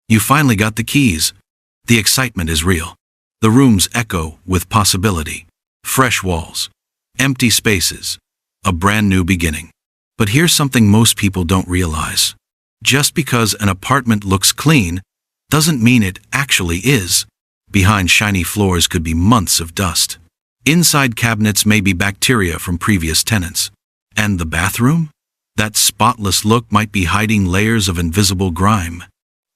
You finally got the keys. The excitement is real. The rooms echo with possibility. Fresh walls. Empty spaces. A brand new beginning. But here's something most people don't realize. Just because an apartment looks clean doesn't mean it actually is. Behind shiny floors could be months of dust. Inside cabinets may be bacteria from previous tenants. And the bathroom? That spotless look might be hiding layers of invisible grime.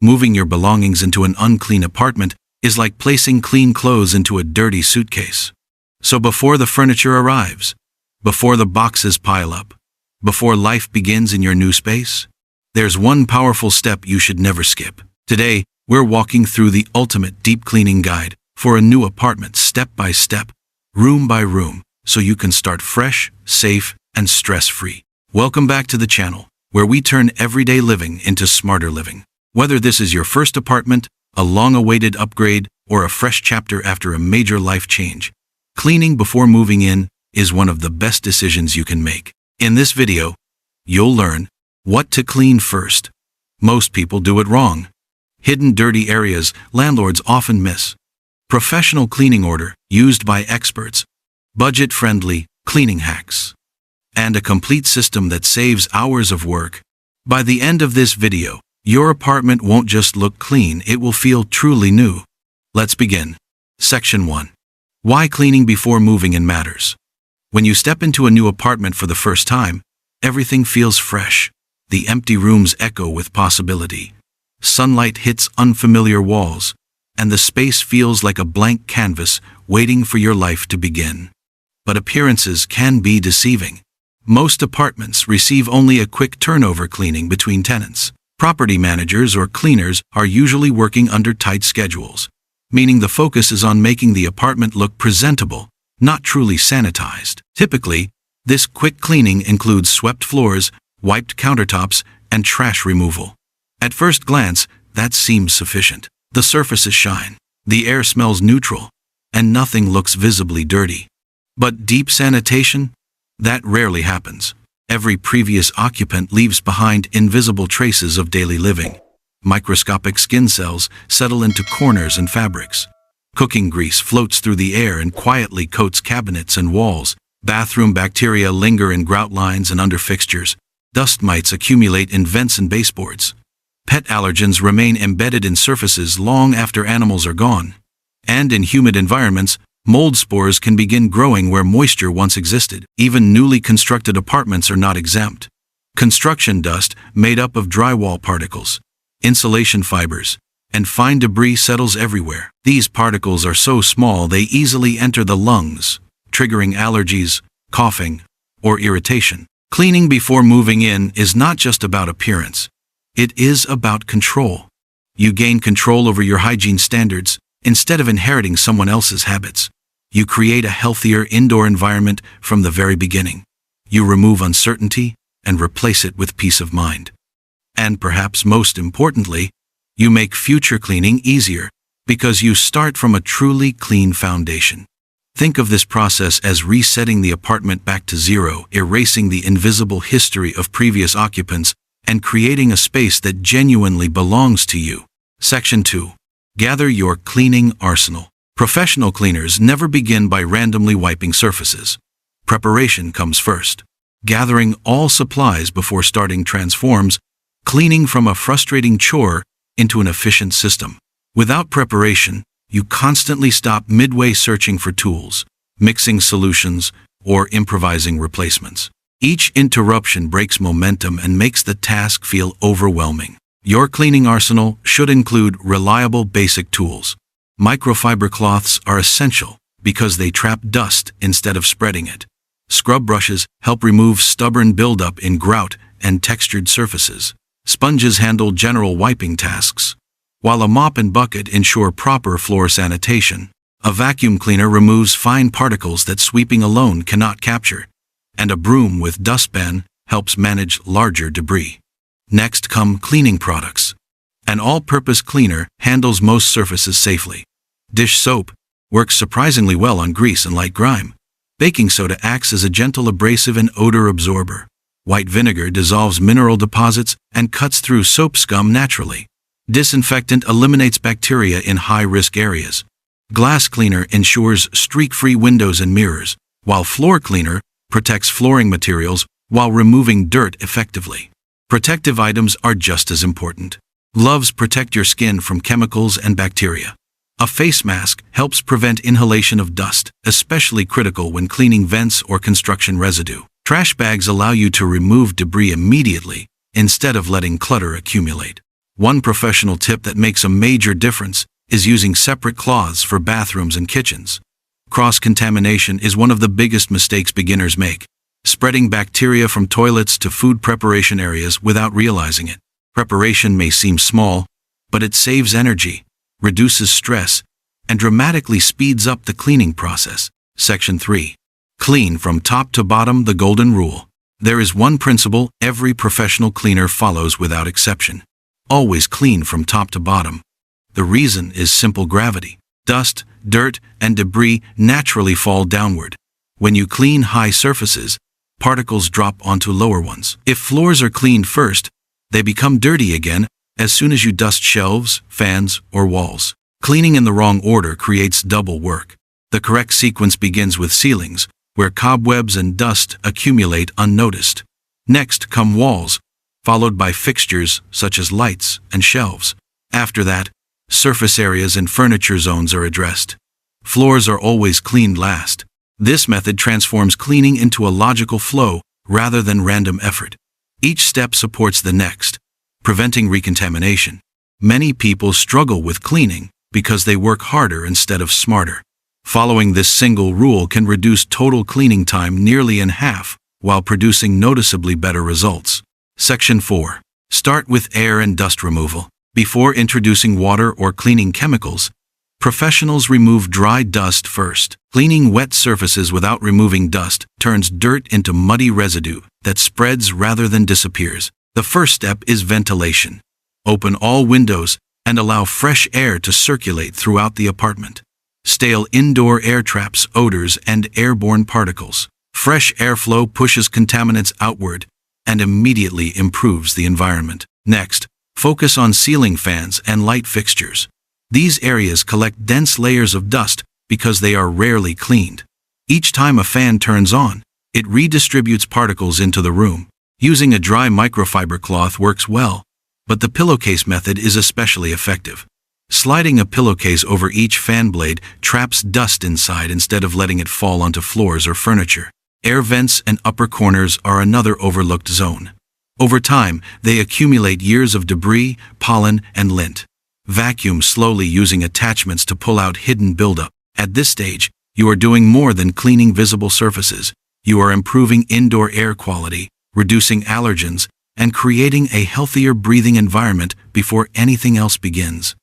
Moving your belongings into an unclean apartment is like placing clean clothes into a dirty suitcase. So before the furniture arrives, before the boxes pile up, before life begins in your new space, there's one powerful step you should never skip. Today, we're walking through the ultimate deep cleaning guide for a new apartment step by step, room by room, so you can start fresh, safe, and stress-free. Welcome back to the channel, where we turn everyday living into smarter living. Whether this is your first apartment, a long-awaited upgrade, or a fresh chapter after a major life change, cleaning before moving in is one of the best decisions you can make. In this video, you'll learn what to clean first. Most people do it wrong. Hidden dirty areas landlords often miss. Professional cleaning order used by experts. Budget-friendly cleaning hacks. And a complete system that saves hours of work. By the end of this video, your apartment won't just look clean, it will feel truly new. Let's begin. Section 1. Why cleaning before moving in matters. When you step into a new apartment for the first time, everything feels fresh. The empty rooms echo with possibility. Sunlight hits unfamiliar walls, and the space feels like a blank canvas waiting for your life to begin. But appearances can be deceiving. Most apartments receive only a quick turnover cleaning between tenants. Property managers or cleaners are usually working under tight schedules, meaning the focus is on making the apartment look presentable, not truly sanitized. Typically, this quick cleaning includes swept floors, wiped countertops, and trash removal. At first glance, that seems sufficient. The surfaces shine, the air smells neutral, and nothing looks visibly dirty. But deep sanitation? That rarely happens. Every previous occupant leaves behind invisible traces of daily living. Microscopic skin cells settle into corners and fabrics. Cooking grease floats through the air and quietly coats cabinets and walls. Bathroom bacteria linger in grout lines and under fixtures. Dust mites accumulate in vents and baseboards. Pet allergens remain embedded in surfaces long after animals are gone. And in humid environments, mold spores can begin growing where moisture once existed. Even newly constructed apartments are not exempt. Construction dust, made up of drywall particles, insulation fibers, and fine debris settles everywhere. These particles are so small they easily enter the lungs, triggering allergies, coughing, or irritation. Cleaning before moving in is not just about appearance. It is about control. You gain control over your hygiene standards instead of inheriting someone else's habits. You create a healthier indoor environment from the very beginning. You remove uncertainty and replace it with peace of mind. And perhaps most importantly, you make future cleaning easier because you start from a truly clean foundation. Think of this process as resetting the apartment back to zero, erasing the invisible history of previous occupants, and creating a space that genuinely belongs to you. Section 2. Gather your cleaning arsenal. Professional cleaners never begin by randomly wiping surfaces. Preparation comes first. Gathering all supplies before starting transforms cleaning from a frustrating chore into an efficient system. Without preparation, you constantly stop midway searching for tools, mixing solutions, or improvising replacements. Each interruption breaks momentum and makes the task feel overwhelming. Your cleaning arsenal should include reliable basic tools. Microfiber cloths are essential because they trap dust instead of spreading it. Scrub brushes help remove stubborn buildup in grout and textured surfaces. Sponges handle general wiping tasks, while a mop and bucket ensure proper floor sanitation. A vacuum cleaner removes fine particles that sweeping alone cannot capture, and a broom with dustpan helps manage larger debris. Next come cleaning products. An all-purpose cleaner handles most surfaces safely. Dish soap works surprisingly well on grease and light grime. Baking soda acts as a gentle abrasive and odor absorber. White vinegar dissolves mineral deposits and cuts through soap scum naturally. Disinfectant eliminates bacteria in high-risk areas. Glass cleaner ensures streak-free windows and mirrors, while floor cleaner protects flooring materials while removing dirt effectively. Protective items are just as important. Gloves protect your skin from chemicals and bacteria. A face mask helps prevent inhalation of dust, especially critical when cleaning vents or construction residue. Trash bags allow you to remove debris immediately instead of letting clutter accumulate. One professional tip that makes a major difference is using separate cloths for bathrooms and kitchens. Cross-contamination is one of the biggest mistakes beginners make, spreading bacteria from toilets to food preparation areas without realizing it. Preparation may seem small, but it saves energy, reduces stress, and dramatically speeds up the cleaning process. Section 3. Clean from top to bottom, the golden rule. There is one principle every professional cleaner follows without exception. Always clean from top to bottom. The reason is simple: gravity. Dust, dirt, and debris naturally fall downward. When you clean high surfaces, particles drop onto lower ones. If floors are cleaned first, they become dirty again as soon as you dust shelves, fans, or walls. Cleaning in the wrong order creates double work. The correct sequence begins with ceilings, where cobwebs and dust accumulate unnoticed. Next come walls, followed by fixtures such as lights and shelves. After that, surface areas and furniture zones are addressed. Floors are always cleaned last. This method transforms cleaning into a logical flow rather than random effort. Each step supports the next, preventing recontamination. Many people struggle with cleaning because they work harder instead of smarter. Following this single rule can reduce total cleaning time nearly in half while producing noticeably better results. Section 4. Start with air and dust removal. Before introducing water or cleaning chemicals, professionals remove dry dust first. Cleaning wet surfaces without removing dust turns dirt into muddy residue that spreads rather than disappears. The first step is ventilation. Open all windows and allow fresh air to circulate throughout the apartment. Stale indoor air traps odors and airborne particles. Fresh airflow pushes contaminants outward and immediately improves the environment. Next, focus on ceiling fans and light fixtures. These areas collect dense layers of dust because they are rarely cleaned. Each time a fan turns on, it redistributes particles into the room. Using a dry microfiber cloth works well, but the pillowcase method is especially effective. Sliding a pillowcase over each fan blade traps dust inside instead of letting it fall onto floors or furniture. Air vents and upper corners are another overlooked zone. Over time, they accumulate years of debris, pollen, and lint. Vacuum slowly using attachments to pull out hidden buildup. At this stage, you are doing more than cleaning visible surfaces. You are improving indoor air quality, reducing allergens, and creating a healthier breathing environment before anything else begins.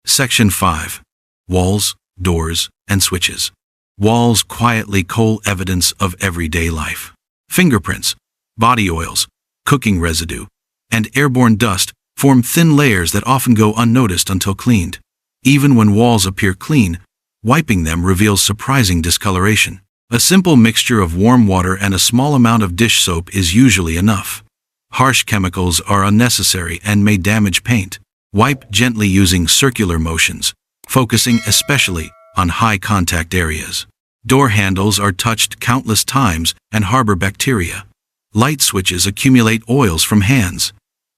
Section 5. Walls, doors, and switches. Walls quietly cull evidence of everyday life. Fingerprints, body oils, cooking residue, and airborne dust form thin layers that often go unnoticed until cleaned. Even when walls appear clean, wiping them reveals surprising discoloration. A simple mixture of warm water and a small amount of dish soap is usually enough. Harsh chemicals are unnecessary and may damage paint. Wipe gently using circular motions, focusing especially on high-contact areas. Door handles are touched countless times and harbor bacteria. Light switches accumulate oils from hands.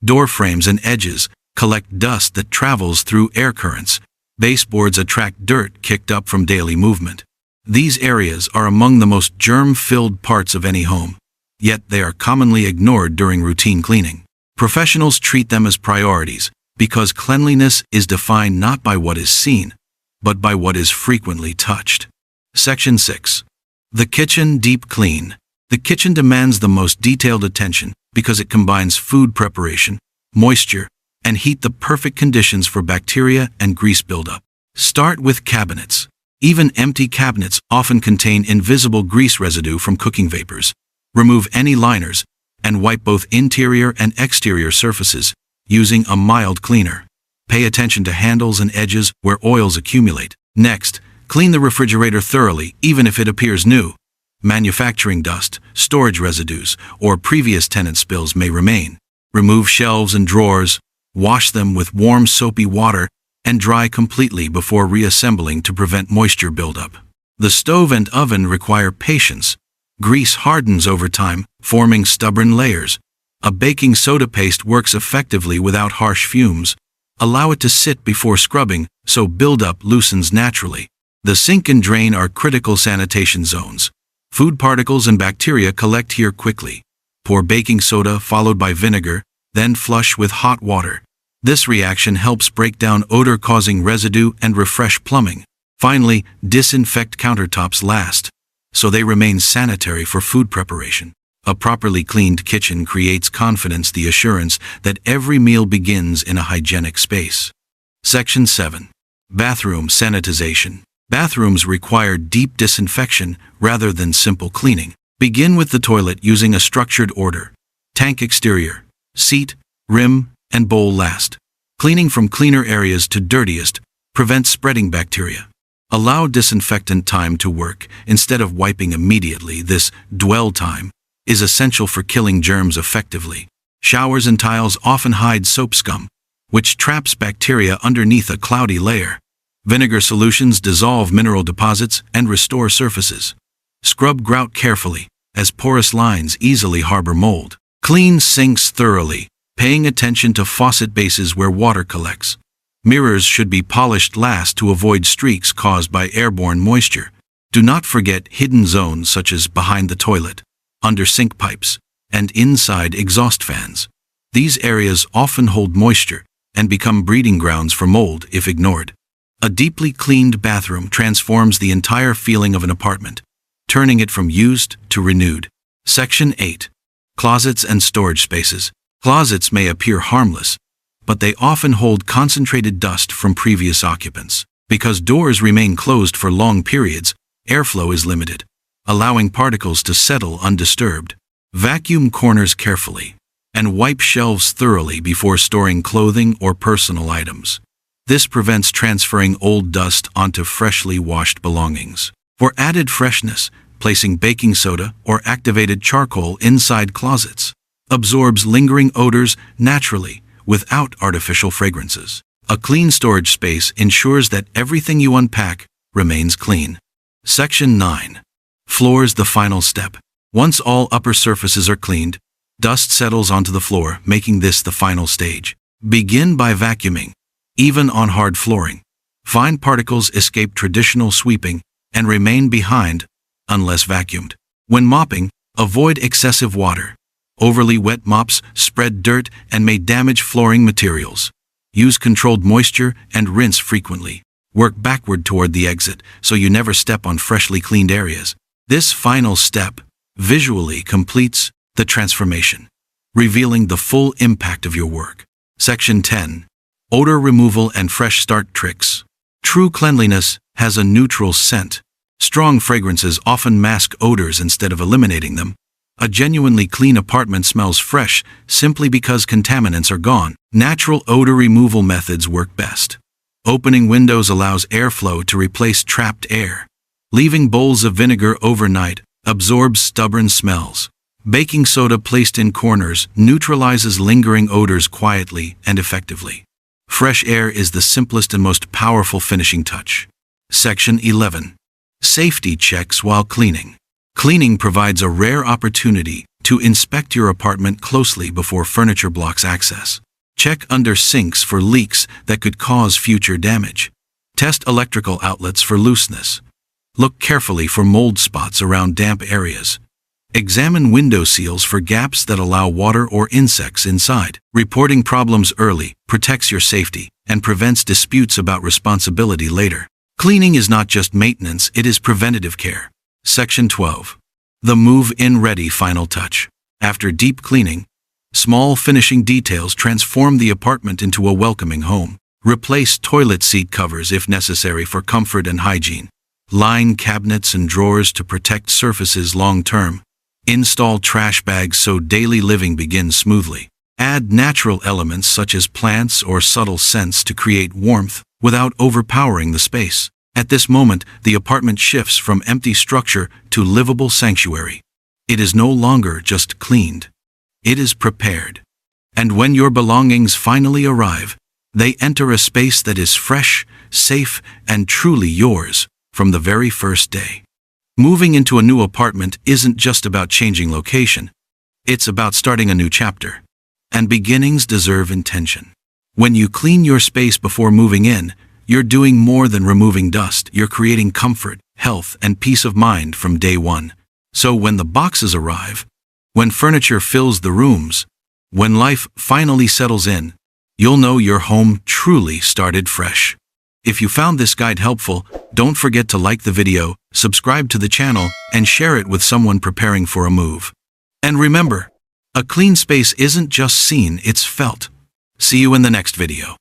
Door frames and edges collect dust that travels through air currents. Baseboards attract dirt kicked up from daily movement. These areas are among the most germ-filled parts of any home, yet they are commonly ignored during routine cleaning. Professionals treat them as priorities because cleanliness is defined not by what is seen, but by what is frequently touched. Section 6. The kitchen deep clean. The kitchen demands the most detailed attention because it combines food preparation, moisture, and heat, the perfect conditions for bacteria and grease buildup. Start with cabinets. Even empty cabinets often contain invisible grease residue from cooking vapors. Remove any liners and wipe both interior and exterior surfaces using a mild cleaner. Pay attention to handles and edges where oils accumulate. Next, clean the refrigerator thoroughly even if it appears new. Manufacturing dust, storage residues, or previous tenant spills may remain. Remove shelves and drawers, Wash them with warm soapy water and dry completely before reassembling to prevent moisture buildup. The stove and oven require patience. Grease hardens over time, forming stubborn layers. A baking soda paste works effectively without harsh fumes. Allow it to sit before scrubbing, so buildup loosens naturally. The sink and drain are critical sanitation zones. Food particles and bacteria collect here quickly. Pour baking soda followed by vinegar, then flush with hot water. This reaction helps break down odor-causing residue and refresh plumbing. Finally, disinfect countertops last, so they remain sanitary for food preparation. A properly cleaned kitchen creates confidence, the assurance that every meal begins in a hygienic space. Section 7. Bathroom sanitization. Bathrooms require deep disinfection rather than simple cleaning. Begin with the toilet using a structured order. Tank exterior, seat, rim, and bowl last. Cleaning from cleaner areas to dirtiest prevents spreading bacteria. Allow disinfectant time to work instead of wiping immediately. This dwell time is essential for killing germs effectively. Showers and tiles often hide soap scum, which traps bacteria underneath a cloudy layer. Vinegar solutions dissolve mineral deposits and restore surfaces. Scrub grout carefully, as porous lines easily harbor mold. Clean sinks thoroughly, paying attention to faucet bases where water collects. Mirrors should be polished last to avoid streaks caused by airborne moisture. Do not forget hidden zones such as behind the toilet, under sink pipes, and inside exhaust fans. These areas often hold moisture and become breeding grounds for mold if ignored. A deeply cleaned bathroom transforms the entire feeling of an apartment, turning it from used to renewed. Section 8. Closets and storage spaces. Closets may appear harmless, but they often hold concentrated dust from previous occupants. Because doors remain closed for long periods, airflow is limited, allowing particles to settle undisturbed. Vacuum corners carefully, and wipe shelves thoroughly before storing clothing or personal items. This prevents transferring old dust onto freshly washed belongings. For added freshness, placing baking soda or activated charcoal inside closets absorbs lingering odors naturally without artificial fragrances. A clean storage space ensures that everything you unpack remains clean. Section 9. Floors, the final step. Once all upper surfaces are cleaned, dust settles onto the floor, making this the final stage. Begin by vacuuming. Even on hard flooring, fine particles escape traditional sweeping and remain behind unless vacuumed. When mopping, avoid excessive water. Overly wet mops spread dirt and may damage flooring materials. Use controlled moisture and rinse frequently. Work backward toward the exit so you never step on freshly cleaned areas. This final step visually completes the transformation, revealing the full impact of your work. Section 10. Odor removal and fresh start tricks. True cleanliness has a neutral scent. Strong fragrances often mask odors instead of eliminating them. A genuinely clean apartment smells fresh simply because contaminants are gone. Natural odor removal methods work best. Opening windows allows airflow to replace trapped air. Leaving bowls of vinegar overnight absorbs stubborn smells. Baking soda placed in corners neutralizes lingering odors quietly and effectively. Fresh air is the simplest and most powerful finishing touch. Section 11. Safety checks while cleaning. Cleaning provides a rare opportunity to inspect your apartment closely before furniture blocks access. Check under sinks for leaks that could cause future damage. Test electrical outlets for looseness. Look carefully for mold spots around damp areas. Examine window seals for gaps that allow water or insects inside. Reporting problems early protects your safety and prevents disputes about responsibility later. Cleaning is not just maintenance, it is preventative care. Section 12. The move-in ready final touch. After deep cleaning, small finishing details transform the apartment into a welcoming home. Replace toilet seat covers if necessary for comfort and hygiene. Line cabinets and drawers to protect surfaces long-term. Install trash bags so daily living begins smoothly. Add natural elements such as plants or subtle scents to create warmth without overpowering the space. At this moment, the apartment shifts from empty structure to livable sanctuary. It is no longer just cleaned. It is prepared. And when your belongings finally arrive, they enter a space that is fresh, safe, and truly yours from the very first day. Moving into a new apartment isn't just about changing location. It's about starting a new chapter. And beginnings deserve intention. When you clean your space before moving in, you're doing more than removing dust. You're creating comfort, health, and peace of mind from day one. So when the boxes arrive, when furniture fills the rooms, when life finally settles in, you'll know your home truly started fresh. If you found this guide helpful, don't forget to like the video, subscribe to the channel, and share it with someone preparing for a move. And remember, a clean space isn't just seen, it's felt. See you in the next video.